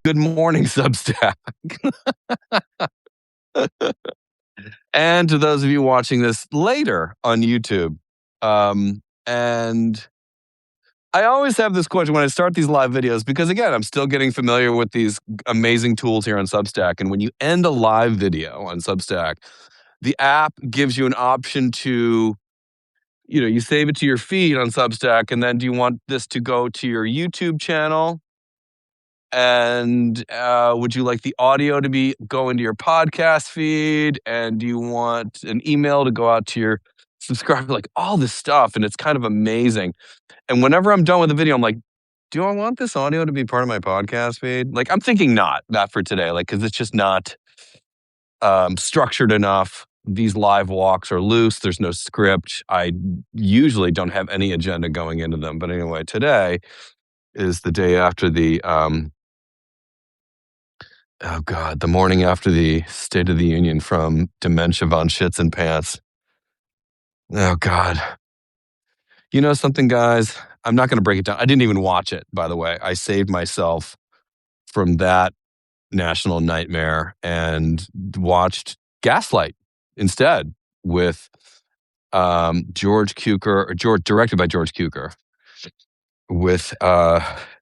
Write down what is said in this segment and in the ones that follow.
Good morning, Substack. And to those of you watching this later on YouTube. And I always have this question when I start these live videos, because again, I'm still getting familiar with these amazing tools here on Substack. And when you end a live video on Substack, the app gives you an option to, you save it to your feed on Substack, and then do you want this to go to your YouTube channel? And would you like the audio to go into your podcast feed? And do you want an email to go out to your subscriber? Like all this stuff. And it's kind of amazing. And whenever I'm done with the video, I'm like, do I want this audio to be part of my podcast feed? Like, I'm thinking not for today, like, because it's just not structured enough. These live walks are loose. There's no script. I usually don't have any agenda going into them. But anyway, today is the day after the the morning after the State of the Union from Dementia von Shits and Pants. Oh, God. You know something, guys? I'm not going to break it down. I didn't even watch it, by the way. I saved myself from that national nightmare and watched Gaslight instead with directed by George Cukor, with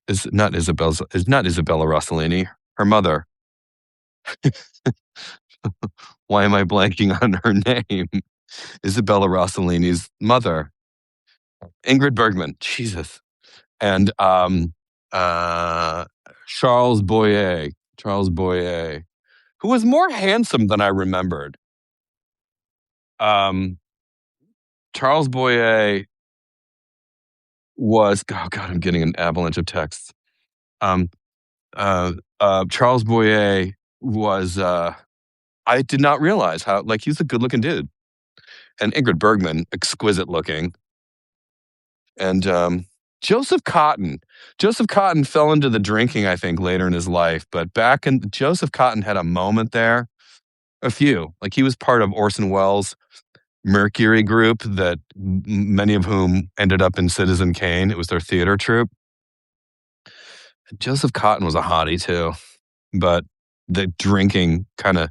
is not Isabella Rossellini, her mother. Why am I blanking on her name? Isabella Rossellini's mother, Ingrid Bergman. Jesus. And Charles Boyer, who was more handsome than I remembered. Charles Boyer was, oh God, I'm getting an avalanche of texts. Charles Boyer was, I did not realize how, like, he's a good looking dude. And Ingrid Bergman, exquisite looking. And Joseph Cotton fell into the drinking, I think, later in his life. But Joseph Cotton had a moment there, a few. Like, he was part of Orson Welles' Mercury group, that many of whom ended up in Citizen Kane. It was their theater troupe. Joseph Cotton was a hottie too, but the drinking kind of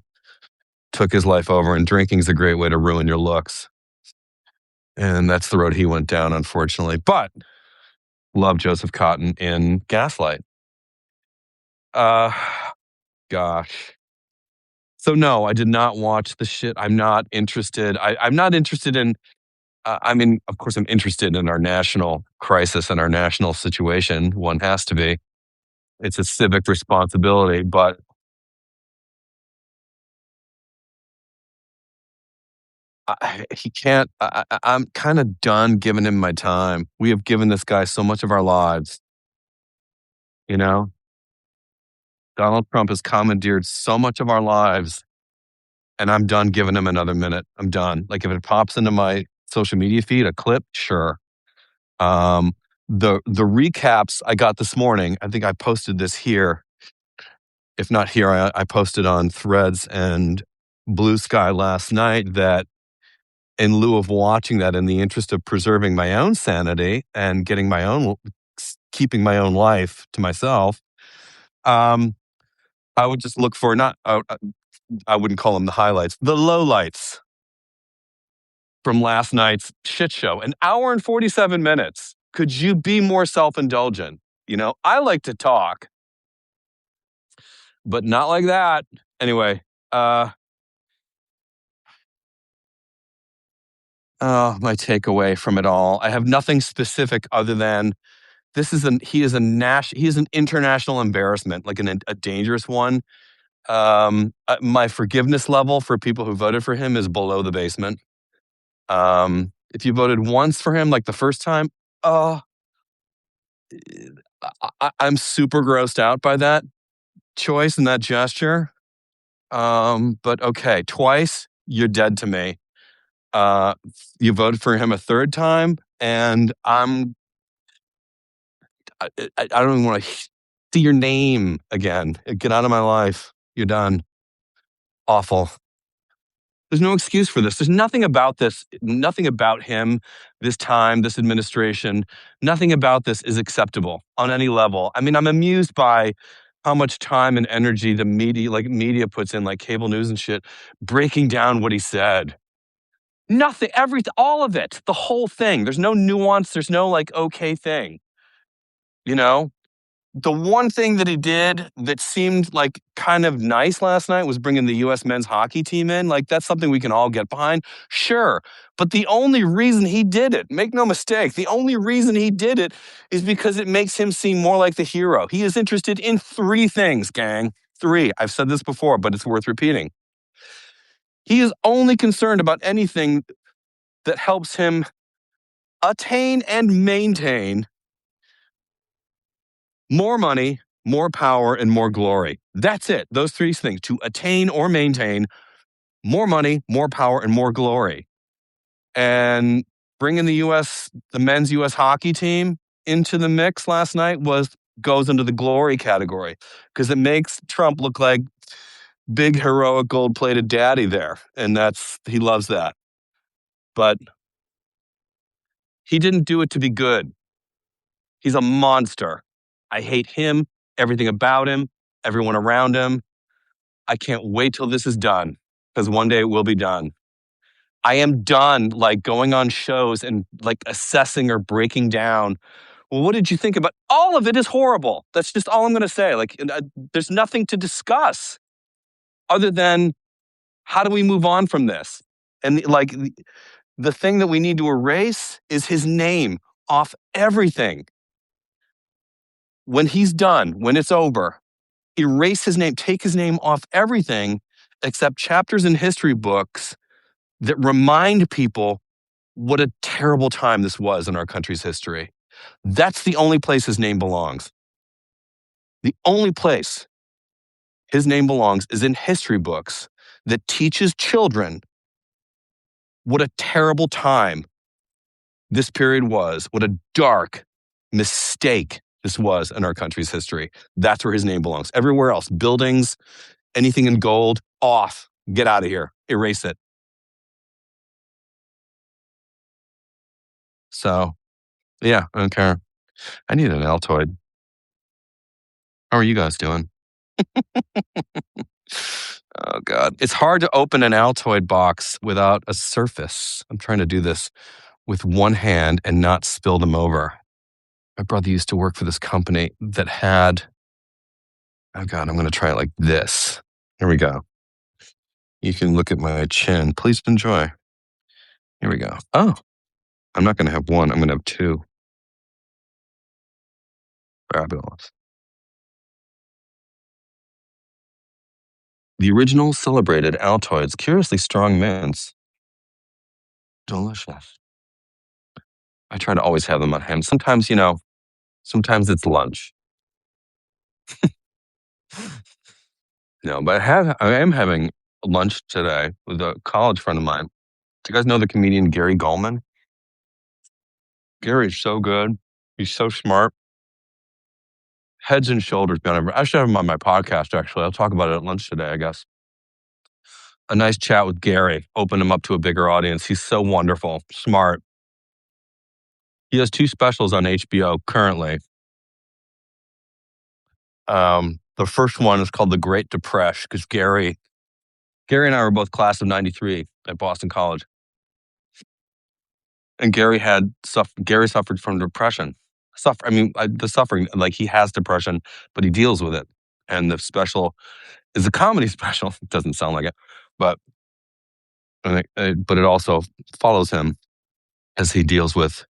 took his life over, and drinking is a great way to ruin your looks. And that's the road he went down, unfortunately. But love Joseph Cotton in Gaslight. Gosh. So no, I did not watch the shit. I'm not interested. I'm not interested in, I mean, of course I'm interested in our national crisis and our national situation. One has to be. It's a civic responsibility, but he can't. I'm kind of done giving him my time. We have given this guy so much of our lives. You know, Donald Trump has commandeered so much of our lives, and I'm done giving him another minute. I'm done. Like, if it pops into my social media feed, a clip, sure. The recaps I got this morning, I think I posted this here. If not here, I posted on Threads and Blue Sky last night, that in lieu of watching that, in the interest of preserving my own sanity and keeping my own life to myself, I would just look for I wouldn't call them the highlights, the lowlights from last night's shit show. An hour and 47 minutes. Could you be more self-indulgent? I like to talk, but not like that. Anyway, my takeaway from it all, I have nothing specific other than he is an international embarrassment, like a dangerous one. My forgiveness level for people who voted for him is below the basement. If you voted once for him, like the first time, I'm super grossed out by that choice and that gesture. But okay, twice, you're dead to me. You voted for him a third time, and I don't even want to see your name again. Get out of my life. You're done. Awful. There's no excuse for this. There's nothing about this, nothing about him, this time, this administration, nothing about this is acceptable on any level. I mean, I'm amused by how much time and energy the media puts in, like cable news and shit, breaking down what he said. Nothing, everything, all of it, the whole thing. There's no nuance. There's no like okay thing. You know, the one thing that he did that seemed like kind of nice last night was bringing the U.S. men's hockey team in. Like that's something we can all get behind, sure. But the only reason he did it, make no mistake, the only reason he did it is because it makes him seem more like the hero. He is interested in three things, gang. Three. I've said this before, but it's worth repeating. He is only concerned about anything that helps him attain and maintain more money, more power, and more glory. That's it. Those three things, to attain or maintain more money, more power, and more glory. And bringing the men's U.S. hockey team into the mix last night goes into the glory category because it makes Trump look like big heroic gold-plated daddy there, and he loves that. But he didn't do it to be good. He's a monster. I hate him, everything about him, everyone around him. I can't wait till this is done because one day it will be done. I am done like going on shows and like assessing or breaking down. Well, what did you think about? All of it is horrible. That's just all I'm going to say. Like, there's nothing to discuss other than how do we move on from this? And like, the thing that we need to erase is his name off everything. When he's done, when it's over, erase his name, take his name off everything except chapters in history books that remind people what a terrible time this was in our country's history. That's the only place his name belongs. The only place his name belongs is in history books that teaches children what a terrible time this period was, what a dark mistake this was in our country's history. That's where his name belongs. Everywhere else, buildings, anything in gold, off. Get out of here. Erase it. So, yeah, I don't care. I need an Altoid. How are you guys doing? Oh, God. It's hard to open an Altoid box without a surface. I'm trying to do this with one hand and not spill them over. My brother used to work for this company that had, oh, God, I'm going to try it like this. Here we go. You can look at my chin. Please enjoy. Here we go. Oh, I'm not going to have one. I'm going to have two. Fabulous. The original celebrated Altoids, curiously strong mints. Delicious. I try to always have them on hand. Sometimes, sometimes it's lunch. No, but I am having lunch today with a college friend of mine. Do you guys know the comedian Gary Gulman? Gary's so good. He's so smart. Heads and shoulders beyond everyone. I should have him on my podcast, actually. I'll talk about it at lunch today, I guess. A nice chat with Gary. Open him up to a bigger audience. He's so wonderful, smart. He has two specials on HBO currently. The first one is called The Great Depression because Gary and I were both class of '93 at Boston College. And Gary suffered from depression. The suffering, like he has depression, but he deals with it. And the special is a comedy special. It doesn't sound like it, but it also follows him as he deals with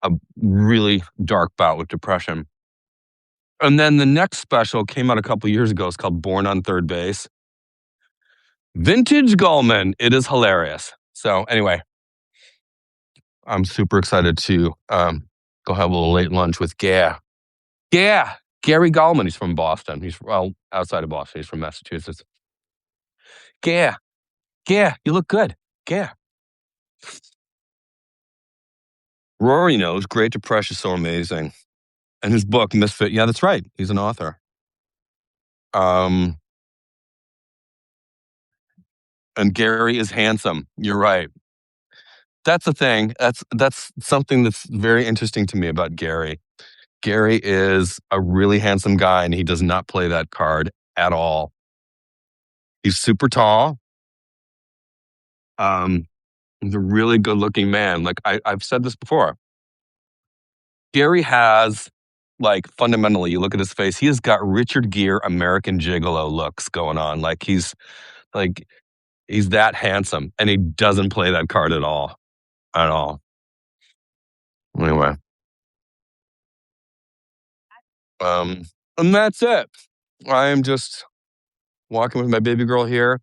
a really dark bout with depression. And then the next special came out a couple years ago. It's called Born on Third Base. Vintage Gulman. It is hilarious. So anyway, I'm super excited to go have a little late lunch with Gary Gulman. He's from Boston. He's outside of Boston. He's from Massachusetts. Gary, you look good. Gary. Rory knows Great Depression is so amazing. And his book, Misfit, yeah, that's right. He's an author. And Gary is handsome. You're right. That's the thing. That's something that's very interesting to me about Gary. Gary is a really handsome guy, and he does not play that card at all. He's super tall. He's a really good-looking man. Like, I've said this before. Gary has, like, fundamentally, you look at his face, he has got Richard Gere American Gigolo looks going on. Like, he's that handsome, and he doesn't play that card at all. At all. Anyway. Um, and that's it. I am just walking with my baby girl here.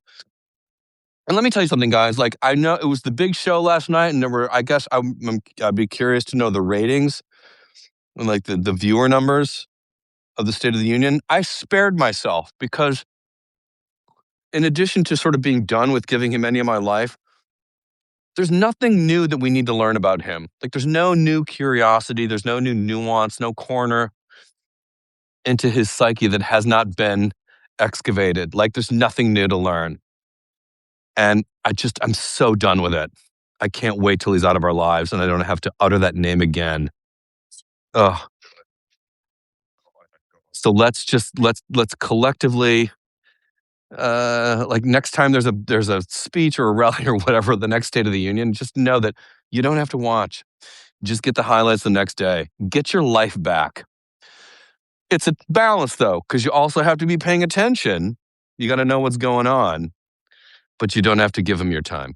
And let me tell you something, guys. Like, I know it was the big show last night, and there were, I guess I'd be curious to know the ratings and like the viewer numbers of the State of the Union. I spared myself because, in addition to sort of being done with giving him any of my life, there's nothing new that we need to learn about him. Like, there's no new curiosity, there's no new nuance, no corner into his psyche that has not been excavated. Like, there's nothing new to learn. And I'm so done with it. I can't wait till he's out of our lives and I don't have to utter that name again. Ugh. So let's collectively, like, next time there's a speech or a rally or whatever, the next State of the Union, just know that you don't have to watch. Just get the highlights the next day. Get your life back. It's a balance though, because you also have to be paying attention. You got to know what's going on, but you don't have to give them your time.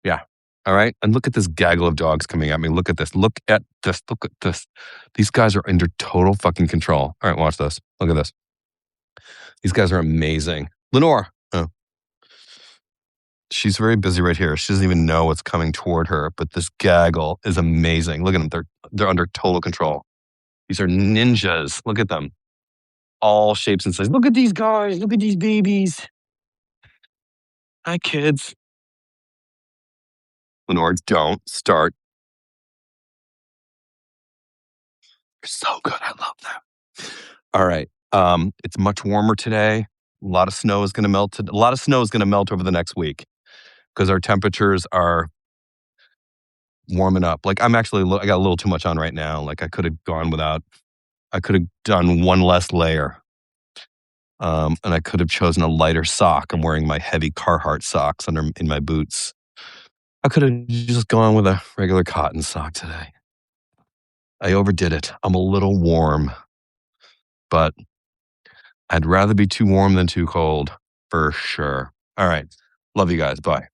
Yeah. All right. And look at this gaggle of dogs coming at me. Look at this. Look at this. Look at this. These guys are under total fucking control. All right. Watch this. Look at this. These guys are amazing. Lenore. Oh. She's very busy right here. She doesn't even know what's coming toward her, but this gaggle is amazing. Look at them. They're under total control. These are ninjas. Look at them. All shapes and sizes. Look at these guys. Look at these babies. Hi, kids. Lenore, don't start. You're so good. I love them. All right. It's much warmer today. A lot of snow is going to melt. A lot of snow is going to melt over the next week because our temperatures are warming up. Like, I got a little too much on right now. Like, I could have gone without. I could have done one less layer. And I could have chosen a lighter sock. I'm wearing my heavy Carhartt socks in my boots. I could have just gone with a regular cotton sock today. I overdid it. I'm a little warm, but I'd rather be too warm than too cold, for sure. All right. Love you guys. Bye.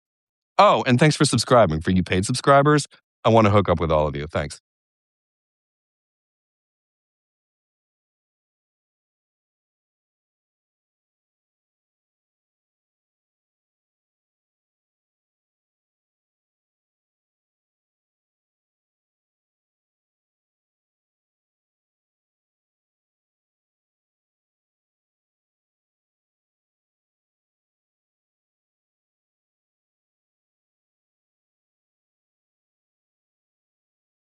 Oh, and thanks for subscribing. For you paid subscribers, I want to hook up with all of you. Thanks.